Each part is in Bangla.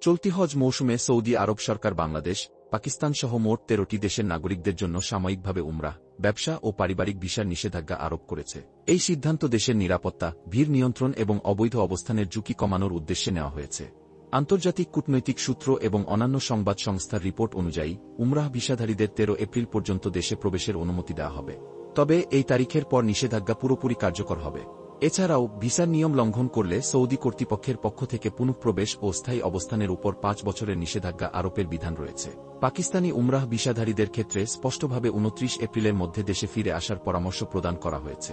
চলতি হজ মৌসুমে সৌদি আরব সরকার বাংলাদেশ, পাকিস্তান সহ মোট 13টি দেশের নাগরিকদের জন্য সাময়িকভাবে উমরাহ, ব্যবসা ও পারিবারিক ভিসার নিষেধাজ্ঞা আরোপ করেছে। এই সিদ্ধান্ত দেশের নিরাপত্তা, ভিড় নিয়ন্ত্রণ এবং অবৈধ অবস্থানের ঝুঁকি কমানোর উদ্দেশ্যে নেওয়া হয়েছে। আন্তর্জাতিক কূটনৈতিক সূত্র এবং অন্যান্য সংবাদ সংস্থার রিপোর্ট অনুযায়ী উমরাহ ভিসাধারীদের 13 এপ্রিল পর্যন্ত দেশে প্রবেশের অনুমতি দেওয়া হবে। তবে এই তারিখের পর নিষেধাজ্ঞা পুরোপুরি কার্যকর হবে। এছাড়াও ভিসার নিয়ম লঙ্ঘন করলে সৌদি কর্তৃপক্ষের পক্ষ থেকে পুনঃপ্রবেশ ও স্থায়ী অবস্থানের উপর 5 বছরের নিষেধাজ্ঞা আরোপের বিধান রয়েছে। পাকিস্তানি উমরাহ ভিসাধারীদের ক্ষেত্রে স্পষ্টভাবে 29 এপ্রিলের মধ্যে দেশে ফিরে আসার পরামর্শ প্রদান করা হয়েছে।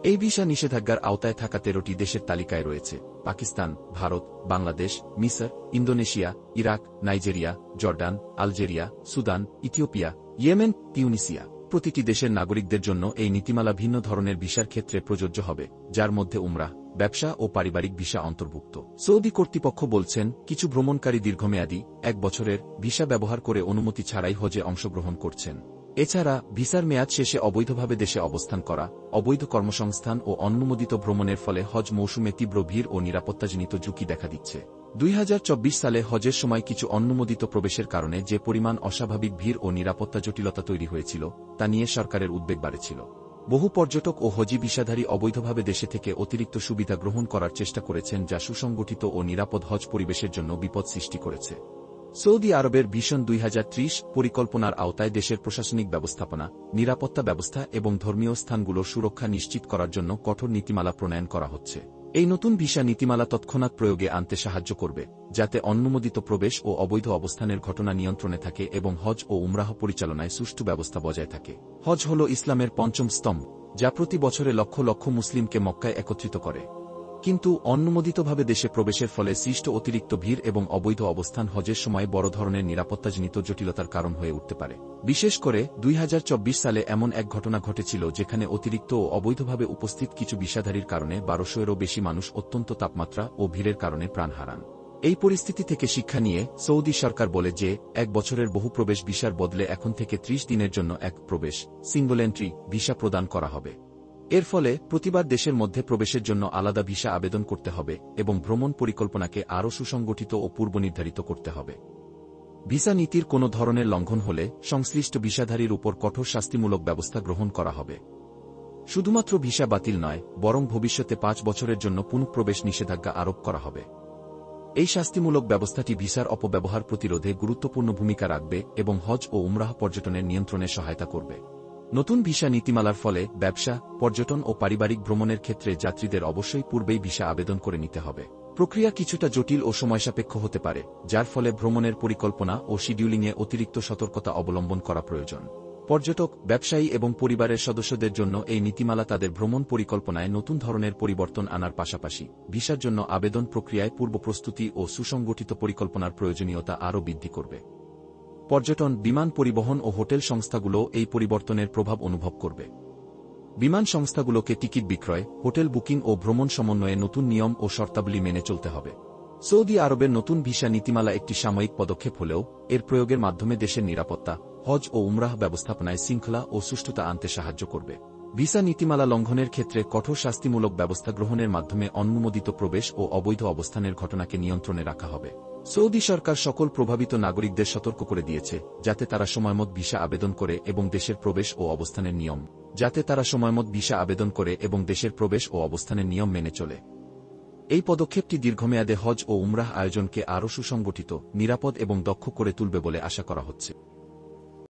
এই ভিসা নিষেধাজ্ঞার আওতায় থাকা 13টি দেশের তালিকায় রয়েছে পাকিস্তান, ভারত, বাংলাদেশ, মিসর, Indonesia, Iraq, Nigeria, Jordan, Algeria, Sudan, Ethiopia, Yemen, Tunisia. প্রতিটি দেশের নাগরিকদের জন্য এই নীতিমালা ভিন্ন ধরনের ভিসার ক্ষেত্রে প্রযোজ্য হবে, যার মধ্যে উমরাহ, ব্যবসা ও পারিবারিক ভিসা অন্তর্ভুক্ত। সৌদি কর্তৃপক্ষ বলছেন, কিছু ভ্রমণকারী দীর্ঘমেয়াদী 1 বছরের ভিসা ব্যবহার করে অনুমতি ছাড়াই হজে অংশগ্রহণ করছেন। এছাড়া ভিসার মেয়াদ শেষে অবৈধভাবে দেশে অবস্থান করা, অবৈধ কর্মসংস্থান ও অনুমোদিত ভ্রমণের ফলে হজ মৌসুমে তীব্র ভিড় ও নিরাপত্তাজনিত ঝুঁকি দেখা দিচ্ছে। 2024 সালে হজের সময় কিছু অনুমোদিত প্রবেশের কারণে যে পরিমাণ অস্বাভাবিক ভিড় ও নিরাপত্তা জটিলতা তৈরি হয়েছিল, তা নিয়ে সরকারের উদ্বেগ বাড়ছিল। বহু পর্যটক ও হজি ভিসাধারী অবৈধভাবে দেশে থেকে অতিরিক্ত সুবিধা গ্রহণ করার চেষ্টা করেছেন, যা সুসংগঠিত ও নিরাপদ হজ পরিবেশের জন্য বিপদ সৃষ্টি করেছে। সৌদি আরবের ভিশন 2030 পরিকল্পনার আওতায় দেশের প্রশাসনিক ব্যবস্থাপনা, নিরাপত্তা ব্যবস্থা এবং ধর্মীয় স্থানগুলোর সুরক্ষা নিশ্চিত করার জন্য কঠোর নীতিমালা প্রণয়ন করা হচ্ছে। এই নতুন ভিসা নীতিমালা তৎক্ষণাৎ প্রয়োগে আনতে সাহায্য করবে, যাতে অনুমোদিত প্রবেশ ও অবৈধ অবস্থানের ঘটনা নিয়ন্ত্রণে থাকে এবং হজ ও উমরাহ পরিচালনায় সুষ্ঠু ব্যবস্থা বজায় থাকে। হজ হল ইসলামের পঞ্চম স্তম্ভ, যা প্রতি বছরে লক্ষ লক্ষ মুসলিমকে মক্কায় একত্রিত করে। কিন্তু অনুমোদিতভাবে দেশে প্রবেশের ফলে সৃষ্ট অতিরিক্ত ভিড় এবং অবৈধ অবস্থান হজের সময় বড় ধরনের নিরাপত্তাজনিত জটিলতার কারণ হয়ে উঠতে পারে। বিশেষ করে 2024 সালে এমন এক ঘটনা ঘটেছিল যেখানে অতিরিক্ত ও অবৈধভাবে উপস্থিত কিছু ভিসাধারীর কারণে 1200-এরও বেশি মানুষ অত্যন্ত তাপমাত্রা ও ভিড়ের কারণে প্রাণ হারান। এই পরিস্থিতি থেকে শিক্ষা নিয়ে সৌদি সরকার বলে যে 1 বছরের বহু প্রবেশ ভিসার বদলে এখন থেকে 30 দিনের জন্য এক প্রবেশ সিঙ্গল এন্ট্রি ভিসা প্রদান করা হবে। এর ফলে প্রতিবার দেশের মধ্যে প্রবেশের জন্য আলাদা ভিসা আবেদন করতে হবে এবং ভ্রমণ পরিকল্পনাকে আরও সুসংগঠিত ও পূর্বনির্ধারিত করতে হবে। ভিসা নীতির কোনো ধরনের লঙ্ঘন হলে সংশ্লিষ্ট ভিসাধারীর উপর কঠোর শাস্তিমূলক ব্যবস্থা গ্রহণ করা হবে। শুধুমাত্র ভিসা বাতিল নয়, বরং ভবিষ্যতে 5 বছরের জন্য পুনঃপ্রবেশ নিষেধাজ্ঞা আরোপ করা হবে। এই শাস্তিমূলক ব্যবস্থাটি ভিসার অপব্যবহার প্রতিরোধে গুরুত্বপূর্ণ ভূমিকা রাখবে এবং হজ ও উমরাহ পর্যটনের নিয়ন্ত্রণে সহায়তা করবে। নতুন ভিসা নীতিমালার ফলে ব্যবসা, পর্যটন ও পারিবারিক ভ্রমণের ক্ষেত্রে যাত্রীদের অবশ্যই পূর্বেই ভিসা আবেদন করে নিতে হবে। প্রক্রিয়া কিছুটা জটিল ও সময়সাপেক্ষ হতে পারে, যার ফলে ভ্রমণের পরিকল্পনা ও শিডিউলিংয়ে অতিরিক্ত সতর্কতা অবলম্বন করা প্রয়োজন। পর্যটক, ব্যবসায়ী এবং পরিবারের সদস্যদের জন্য এই নীতিমালা তাদের ভ্রমণ পরিকল্পনায় নতুন ধরনের পরিবর্তন আনার পাশাপাশি ভিসার জন্য আবেদন প্রক্রিয়ায় পূর্ব প্রস্তুতি ও সুসংগঠিত পরিকল্পনার প্রয়োজনীয়তা আরও বৃদ্ধি করবে। পর্যটন, বিমান পরিবহন ও হোটেল সংস্থাগুলো এই পরিবর্তনের প্রভাব অনুভব করবে। বিমান সংস্থাগুলোকে টিকিট বিক্রয়, হোটেল বুকিং ও ভ্রমণ সমন্বয়ে নতুন নিয়ম ও শর্তাবলী মেনে চলতে হবে। সৌদি আরবের নতুন ভিসা নীতিমালা একটি সাময়িক পদক্ষেপ হলেও এর প্রয়োগের মাধ্যমে দেশের নিরাপত্তা, হজ ও উমরাহ ব্যবস্থাপনায় শৃঙ্খলা ও সুষ্ঠুতা আনতে সাহায্য করবে। ভিসা নীতিমালা লঙ্ঘনের ক্ষেত্রে কঠোর শাস্তিমূলক ব্যবস্থা গ্রহণের মাধ্যমে অনুমোদিত প্রবেশ ও অবৈধ অবস্থানের ঘটনাকে নিয়ন্ত্রণে রাখা হবে। সৌদি সরকার সকল প্রভাবিত নাগরিকদের সতর্ক করে দিয়েছে, যাতে তারা সময়মত ভিসা আবেদন করে এবং দেশের প্রবেশ ও অবস্থানের নিয়ম মেনে চলে। এই পদক্ষেপটি দীর্ঘমেয়াদে হজ ও উমরাহ আয়োজনকে আরও সুসংগঠিত, নিরাপদ এবং দক্ষ করে তুলবে বলে আশা করা হচ্ছে।